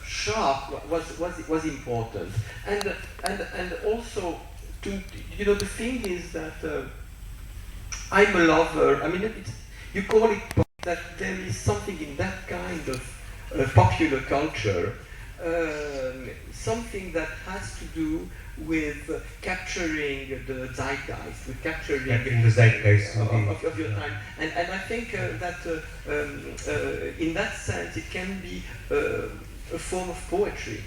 sharp was important, and also the thing is that I'm a lover. I mean, you call it pop, that there is something in that kind of popular culture, something that has to do with capturing the zeitgeist, with capturing the zeitgeist of your time, and I think that in that sense it can be a form of poetry.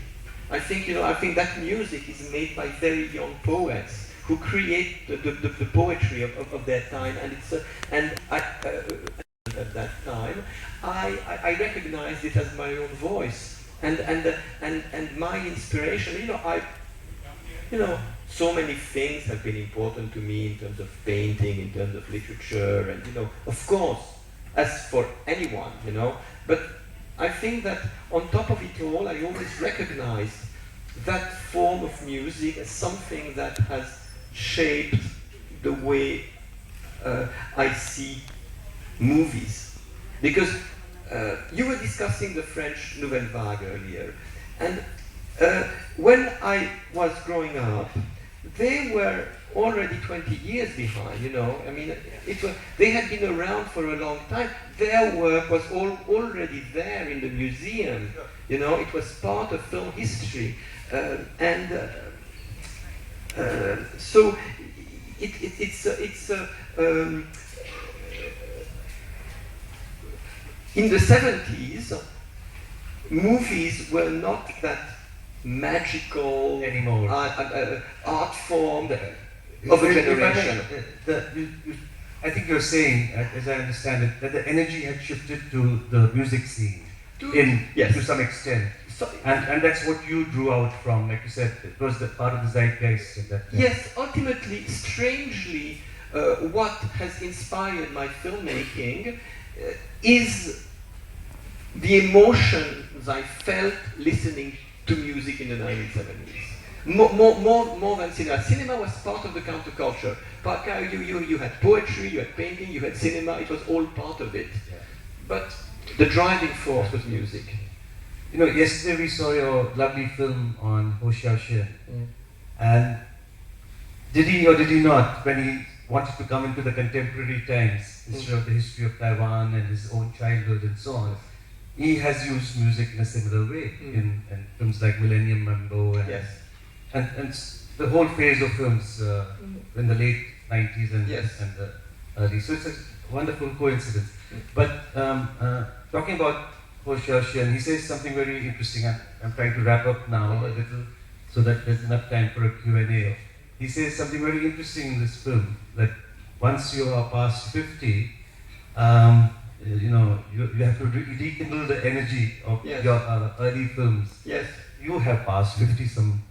I think that music is made by very young poets who create the poetry of their time, and at that time I recognized it as my own voice and my inspiration. So many things have been important to me in terms of painting, in terms of literature, and of course, as for anyone, but I think that on top of it all, I always recognized that form of music as something that has shaped the way I see movies. Because you were discussing the French Nouvelle Vague earlier, and when I was growing up, they were already 20 years behind, I mean, they had been around for a long time. Their work was already there in the museum, it was part of film history. So in the 70s, movies were not that magical anymore art form of a generation. I think you're saying, as I understand it, that the energy had shifted to the music scene to some extent. And that's what you drew out from, like you said, it was the part of the zeitgeist at that time. Yes, ultimately, strangely, what has inspired my filmmaking is the emotions I felt listening to music in the 1970s. More than cinema. Cinema was part of the counterculture. You had poetry, you had painting, you had cinema, it was all part of it. Yeah. But the driving force was music. Yesterday we saw your lovely film on Ho Xiaoxian. And did he or did he not, when he wanted to come into the contemporary times, instead of the history of Taiwan and his own childhood and so on, he has used music in a similar way in films like Millennium Mambo and the whole phase of films in the late 90s and the early. So it's a wonderful coincidence. But talking about Ho Xiaoxian, he says something very interesting. I'm trying to wrap up now a little so that there's enough time for a Q&A. He says something very interesting in this film, that once you are past 50, you have to rekindle the energy of your early films. Yes. You have passed 50 some